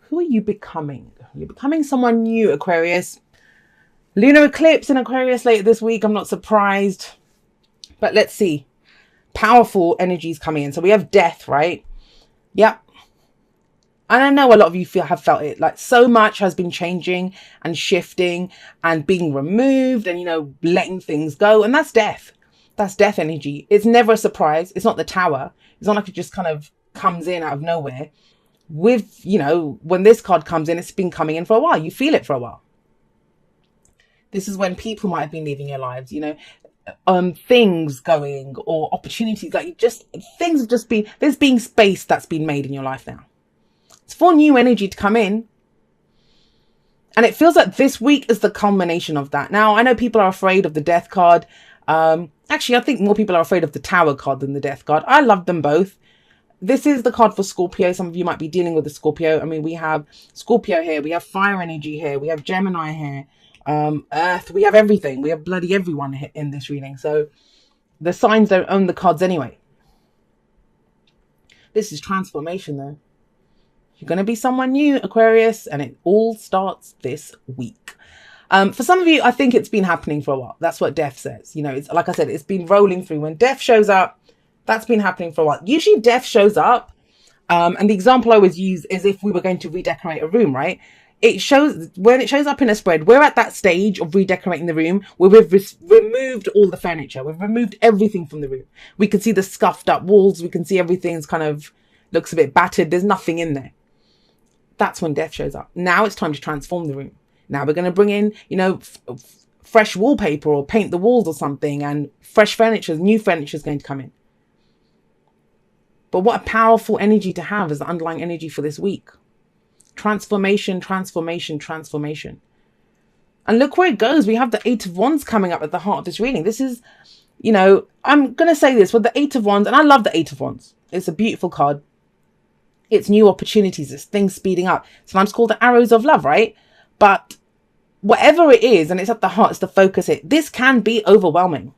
Who are you becoming? You're becoming someone new, Aquarius. Lunar eclipse in Aquarius later this week. I'm not surprised. But let's see. Powerful energies coming in. So we have death, right? Yep. And I know a lot of you have felt it. Like so much has been changing and shifting and being removed and, letting things go. And that's death. That's death energy. It's never a surprise. It's not the tower. It's not like it just kind of comes in out of nowhere. With, when this card comes in, it's been coming in for a while. You feel it for a while. This is when people might have been leaving your lives, things going or opportunities, like things have just been, there's been space that's been made in your life now. It's for new energy to come in. And it feels like this week is the culmination of that. Now, I know people are afraid of the death card. Actually, I think more people are afraid of the tower card than the death card. I love them both. This is the card for Scorpio. Some of you might be dealing with the Scorpio. I mean, we have Scorpio here. We have fire energy here. We have Gemini here. Earth. We have everything. We have bloody everyone in this reading. So the signs don't own the cards anyway. This is transformation though. You're going to be someone new, Aquarius, and it all starts this week. For some of you, I think it's been happening for a while. That's what death says. It's like I said, it's been rolling through. When death shows up, that's been happening for a while. Usually death shows up. And the example I always use is if we were going to redecorate a room, right? When it shows up in a spread, we're at that stage of redecorating the room where we've removed all the furniture. We've removed everything from the room. We can see the scuffed up walls. We can see everything's kind of looks a bit battered. There's nothing in there. That's when death shows up. Now it's time to transform the room. Now we're going to bring in, fresh wallpaper or paint the walls or something, and fresh furniture, new furniture is going to come in. But what a powerful energy to have as the underlying energy for this week. Transformation, transformation, transformation. And look where it goes. We have the Eight of Wands coming up at the heart of this reading. This is, I'm going to say this with the Eight of Wands, and I love the Eight of Wands. It's a beautiful card. It's new opportunities. It's things speeding up. Sometimes called the arrows of love, right? But whatever it is, and it's at the heart, it's the focus. This can be overwhelming.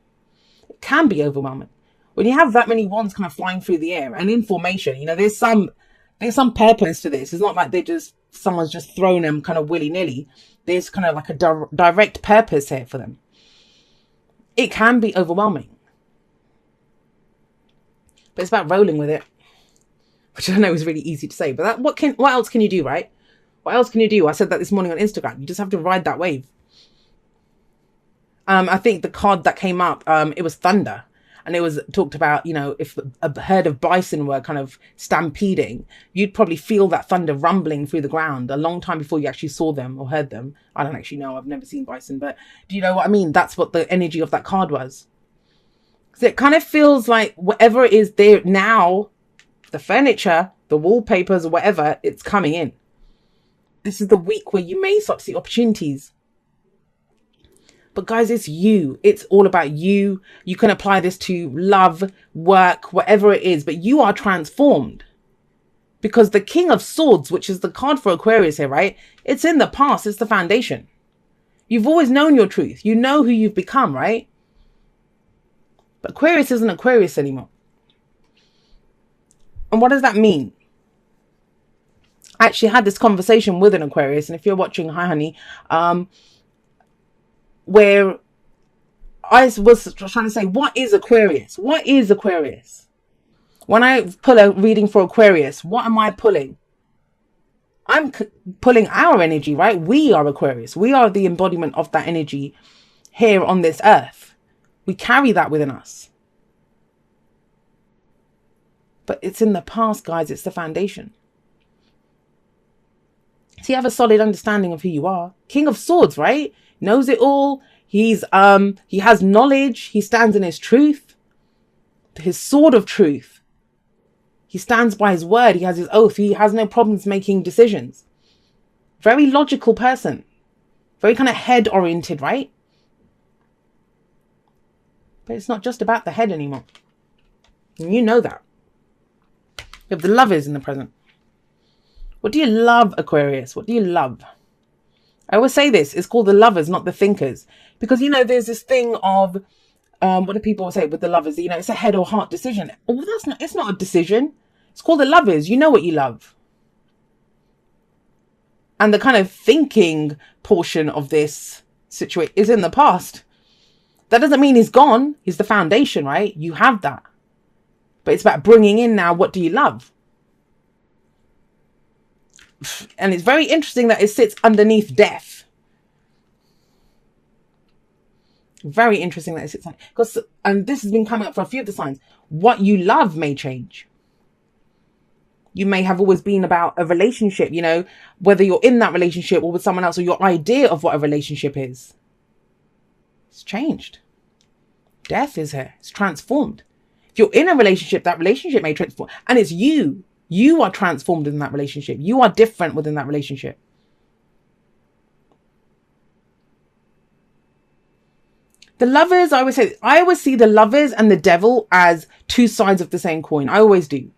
It can be overwhelming. When you have that many wands kind of flying through the air and in formation, there's some purpose to this. It's not like someone's just thrown them kind of willy-nilly. There's kind of like a direct purpose here for them. It can be overwhelming. But it's about rolling with it. Which I know is really easy to say. But what else can you do, right? What else can you do? I said that this morning on Instagram. You just have to ride that wave. I think the card that came up, it was thunder. And it was talked about, if a herd of bison were kind of stampeding, you'd probably feel that thunder rumbling through the ground a long time before you actually saw them or heard them. I don't actually know. I've never seen bison. But do you know what I mean? That's what the energy of that card was. So it kind of feels like whatever it is there now, the furniture, the wallpapers or whatever, it's coming in. This is the week where you may start to see opportunities. But guys, it's you. It's all about you. You can apply this to love, work, whatever it is, but you are transformed. Because the King of Swords, which is the card for Aquarius here, right? It's in the past. It's the foundation. You've always known your truth. You know who you've become, right? But Aquarius isn't Aquarius anymore. And what does that mean? I actually had this conversation with an Aquarius, and if you're watching, hi honey, where I was trying to say, what is Aquarius? What is Aquarius? When I pull a reading for Aquarius, what am I pulling? I'm pulling our energy, right? We are Aquarius. We are the embodiment of that energy here on this earth. We carry that within us. But it's in the past, guys. It's the foundation. So you have a solid understanding of who you are. King of Swords, right? Knows it all. He has knowledge. He stands in his truth. His sword of truth. He stands by his word. He has his oath. He has no problems making decisions. Very logical person. Very kind of head oriented, right? But it's not just about the head anymore. And you know that. You have the Lovers in the present. What do you love, Aquarius? What do you love? I always say this. It's called the Lovers, not the Thinkers. Because, there's this thing of, what do people say with the Lovers? It's a head or heart decision. Oh, it's not a decision. It's called the Lovers. You know what you love. And the kind of thinking portion of this situation is in the past. That doesn't mean he's gone. He's the foundation, right? You have that. But it's about bringing in now, what do you love? And it's very interesting that it sits underneath death. Very interesting that it sits on, because, and this has been coming up for a few of the signs, what you love may change. You may have always been about a relationship, you know, whether you're in that relationship or with someone else, or your idea of what a relationship is. It's changed. Death is here. It's transformed. If you're in a relationship, that relationship may transform. And it's you. You are transformed in that relationship. You are different within that relationship. The Lovers, I always see the Lovers and the Devil as two sides of the same coin. I always do.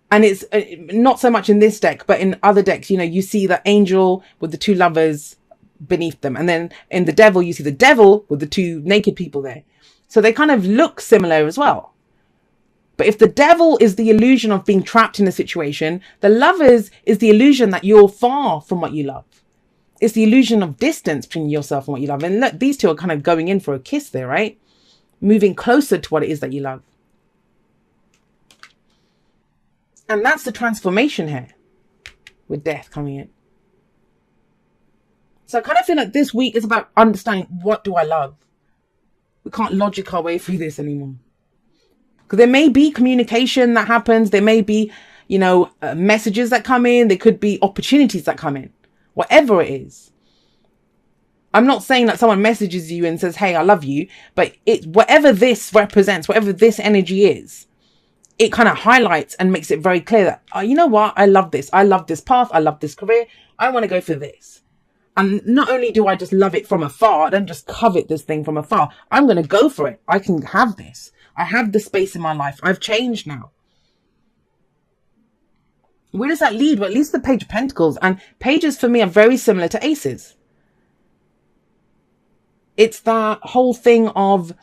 And it's not so much in this deck, but in other decks, you know, you see the Angel with the two Lovers beneath them. And then in the Devil, you see the Devil with the two naked people there. So they kind of look similar as well. But if the Devil is the illusion of being trapped in a situation, the Lovers is the illusion that you're far from what you love. It's the illusion of distance between yourself and what you love. And look, these two are kind of going in for a kiss there, right? Moving closer to what it is that you love. And that's the transformation here with death coming in. So I kind of feel like this week is about understanding, what do I love? We can't logic our way through this anymore. Because there may be communication that happens. There may be, you know, messages that come in. There could be opportunities that come in. Whatever it is. I'm not saying that someone messages you and says, hey, I love you. But whatever this represents, whatever this energy is, it kind of highlights and makes it very clear that, oh, you know what? I love this. I love this path. I love this career. I want to go for this. And not only do I just love it from afar, I don't just covet this thing from afar. I'm going to go for it. I can have this. I have the space in my life. I've changed now. Where does that lead? Well, at least the Page of Pentacles. And pages for me are very similar to aces. It's that whole thing of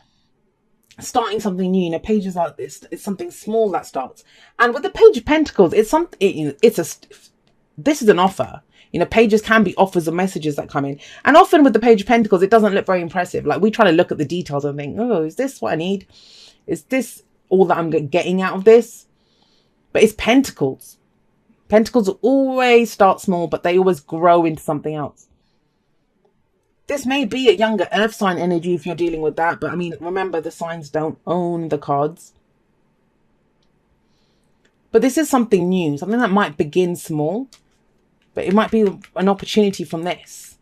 starting something new. You know, pages like this. It's something small that starts. And with the Page of Pentacles, this is an offer. You know, pages can be offers or messages that come in. And often with the Page of Pentacles, it doesn't look very impressive. Like, we try to look at the details and think, oh, is this what I need? Is this all that I'm getting out of this? But it's pentacles. Pentacles always start small, but they always grow into something else. This may be a younger earth sign energy if you're dealing with that. But I mean, remember, the signs don't own the cards. But this is something new, something that might begin small. But it might be an opportunity from this.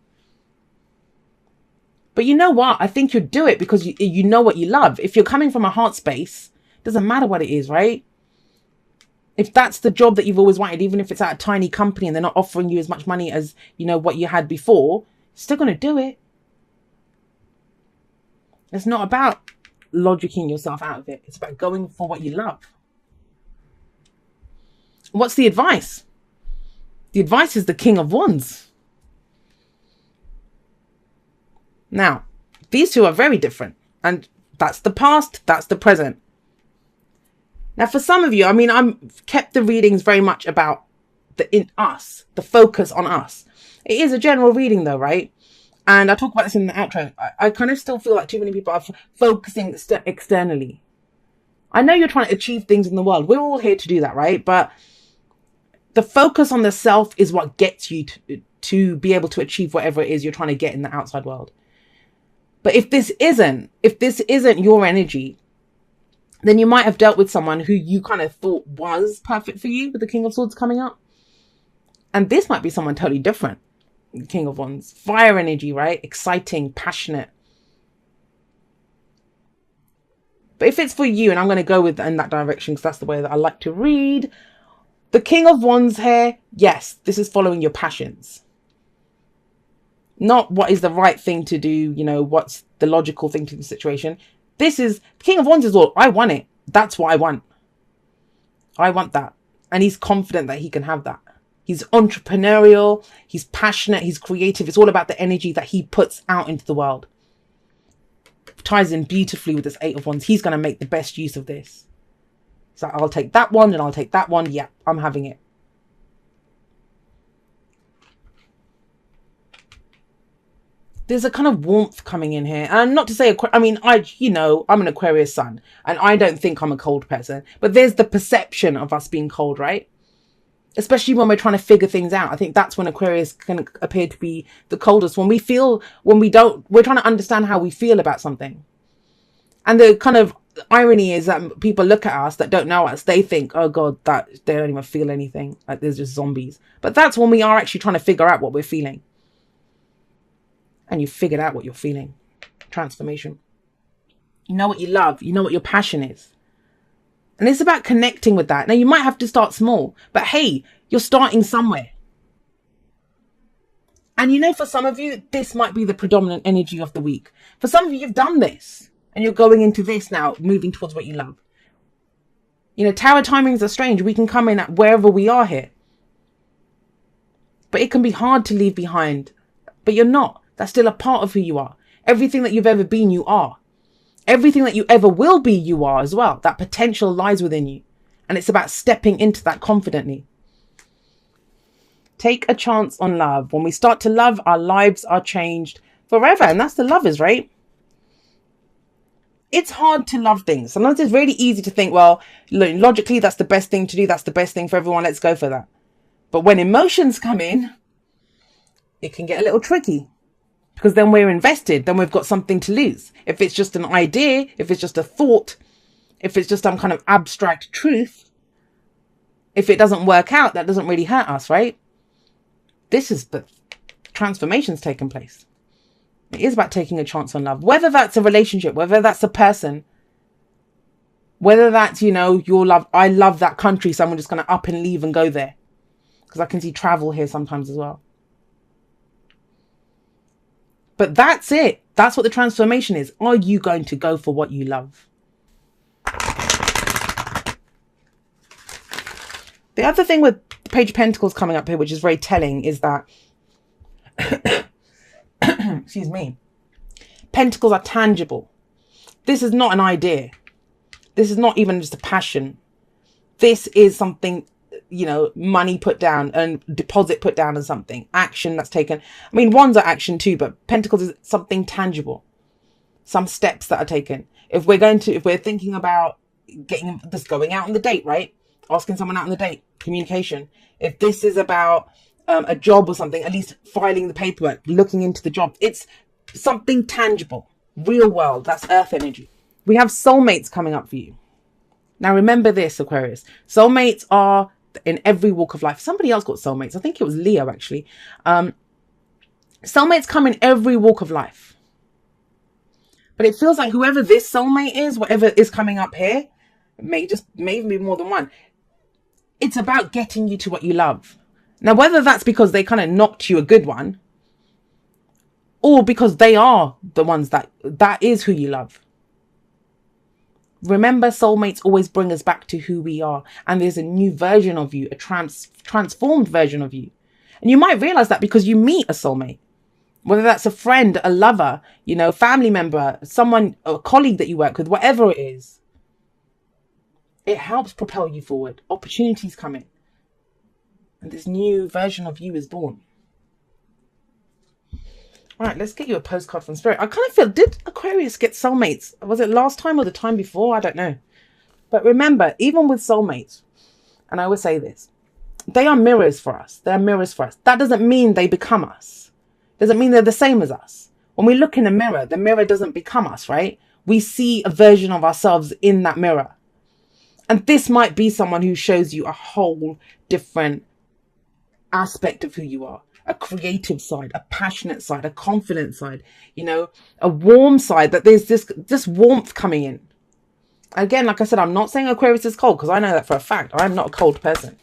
But you know what? I think you'd do it because you know what you love. If you're coming from a heart space, it doesn't matter what it is, right? If that's the job that you've always wanted, even if it's at a tiny company and they're not offering you as much money as, you know, what you had before, you're still going to do it. It's not about logicking yourself out of it. It's about going for what you love. What's the advice? The advice is the King of Wands. Now, these two are very different. And that's the past, that's the present. Now, for some of you, I mean, I've kept the readings very much about the focus on us. It is a general reading though, right? And I talk about this in the outro. I kind of still feel like too many people are focusing externally. I know you're trying to achieve things in the world. We're all here to do that, right? But the focus on the self is what gets you to be able to achieve whatever it is you're trying to get in the outside world. But if this isn't your energy, then you might have dealt with someone who you kind of thought was perfect for you with the King of Swords coming up. And this might be someone totally different. King of Wands. Fire energy, right? Exciting, passionate. But if it's for you, and I'm going to go with in that direction because that's the way that I like to read. The King of Wands here, yes, this is following your passions. Not what is the right thing to do, you know, what's the logical thing to the situation. This is, King of Wands is all, I want it. That's what I want. I want that. And he's confident that he can have that. He's entrepreneurial, he's passionate, he's creative. It's all about the energy that he puts out into the world. Ties in beautifully with this Eight of Wands. He's going to make the best use of this. So I'll take that one and I'll take that one. Yeah, I'm having it. There's a kind of warmth coming in here. And not to say, I mean, I'm an Aquarius sun and I don't think I'm a cold person, but there's the perception of us being cold, right? Especially when we're trying to figure things out. I think that's when Aquarius can appear to be the coldest. We're trying to understand how we feel about something. And the kind of irony is that people look at us that don't know us. They think, oh God, that they don't even feel anything. Like there's just zombies. But that's when we are actually trying to figure out what we're feeling. And you figured out what you're feeling. Transformation. You know what you love. You know what your passion is. And it's about connecting with that. Now, you might have to start small, but hey, you're starting somewhere. And you know, for some of you, this might be the predominant energy of the week. For some of you, you've done this and you're going into this now, moving towards what you love. You know, tower timings are strange. We can come in at wherever we are here. But it can be hard to leave behind. But you're not. That's still a part of who you are. Everything that you've ever been, you are. Everything that you ever will be, you are as well. That potential lies within you. And it's about stepping into that confidently. Take a chance on love. When we start to love, our lives are changed forever. And that's the lovers, right? It's hard to love things. Sometimes it's really easy to think, well, logically, that's the best thing to do. That's the best thing for everyone. Let's go for that. But when emotions come in, it can get a little tricky. Because then we're invested, then we've got something to lose. If it's just an idea, if it's just a thought, if it's just some kind of abstract truth, if it doesn't work out, that doesn't really hurt us, right? This is the transformation's taken place. It is about taking a chance on love. Whether that's a relationship, whether that's a person, whether that's, your love, I love that country, so I'm just going to up and leave and go there. Because I can see travel here sometimes as well. But that's it. That's what the transformation is. Are you going to go for what you love? The other thing with the Page of Pentacles coming up here, which is very telling, is that, excuse me, Pentacles are tangible. This is not an idea. This is not even just a passion. This is something, money put down and deposit put down on something, action that's taken. I mean, wands are action too, but Pentacles is something tangible, some steps that are taken. If we're thinking about going out on the date, right? Asking someone out on the date, communication. If this is about a job or something, at least filing the paperwork, looking into the job. It's something tangible, real world. That's earth energy. We have soulmates coming up for you. Now, remember this, Aquarius. Soulmates are in every walk of life. Somebody else got soulmates. I think it was Leo, actually. Soulmates come in every walk of life. But it feels like whoever this soulmate is, whatever is coming up here, may even be more than one. It's about getting you to what you love. Now, whether that's because they kind of knocked you a good one, or because they are the ones that is who you love. Remember, soulmates always bring us back to who we are. And there's a new version of you, a transformed version of you. And you might realize that because you meet a soulmate. Whether that's a friend, a lover, family member, someone, a colleague that you work with, whatever it is. It helps propel you forward. Opportunities come in. And this new version of you is born. All right, let's get you a postcard from Spirit. I kind of feel, did Aquarius get soulmates? Was it last time or the time before? I don't know. But remember, even with soulmates, and I always say this, they are mirrors for us. They're mirrors for us. That doesn't mean they become us. Doesn't mean they're the same as us. When we look in a mirror, the mirror doesn't become us, right? We see a version of ourselves in that mirror. And this might be someone who shows you a whole different aspect of who you are. A creative side, a passionate side, a confident side, a warm side, that there's this warmth coming in. Again, like I said, I'm not saying Aquarius is cold, because I know that for a fact. I'm not a cold person.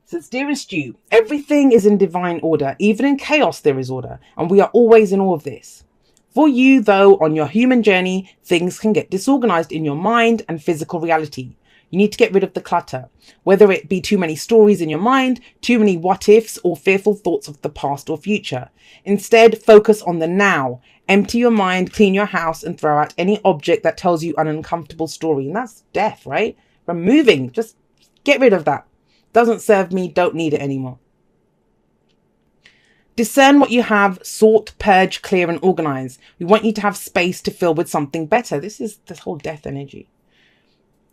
So it's dearest you, everything is in divine order. Even in chaos, there is order. And we are always in all of this. For you, though, on your human journey, things can get disorganized in your mind and physical reality. You need to get rid of the clutter, whether it be too many stories in your mind, too many what ifs, or fearful thoughts of the past or future. Instead, focus on the now. Empty your mind, clean your house, and throw out any object that tells you an uncomfortable story. And that's death, right? Removing, just get rid of that. Doesn't serve me, don't need it anymore. Discern what you have, sort, purge, clear, and organize. We want you to have space to fill with something better. This is this whole death energy.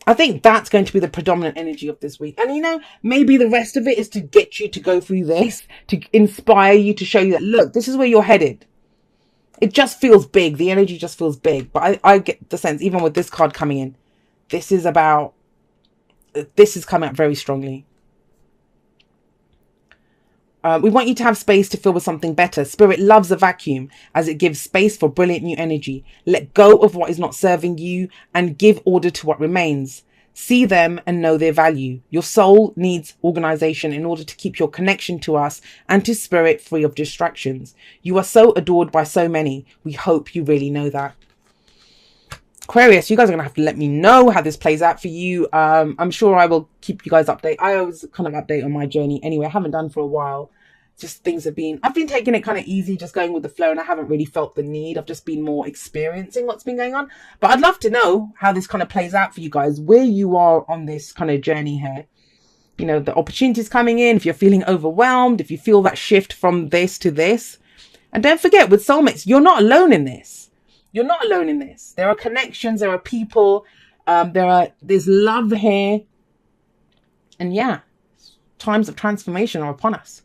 I think that's going to be the predominant energy of this week. And, you know, maybe the rest of it is to get you to go through this, to inspire you, to show you that, look, this is where you're headed. It just feels big. The energy just feels big. But I get the sense, even with this card coming in, this is coming up very strongly. We want you to have space to fill with something better. Spirit loves a vacuum as it gives space for brilliant new energy. Let go of what is not serving you and give order to what remains. See them and know their value. Your soul needs organization in order to keep your connection to us and to spirit free of distractions. You are so adored by so many. We hope you really know that. Aquarius, you guys are going to have to let me know how this plays out for you. I'm sure I will keep you guys updated. I always kind of update on my journey anyway. I haven't done for a while. Just I've been taking it kind of easy, just going with the flow, and I haven't really felt the need. I've just been more experiencing what's been going on. But I'd love to know how this kind of plays out for you guys, where you are on this kind of journey here. You know, the opportunities coming in, if you're feeling overwhelmed, if you feel that shift from this to this. And don't forget, with soulmates, you're not alone in this. You're not alone in this. There are connections, there are people, there's love here. And yeah, times of transformation are upon us.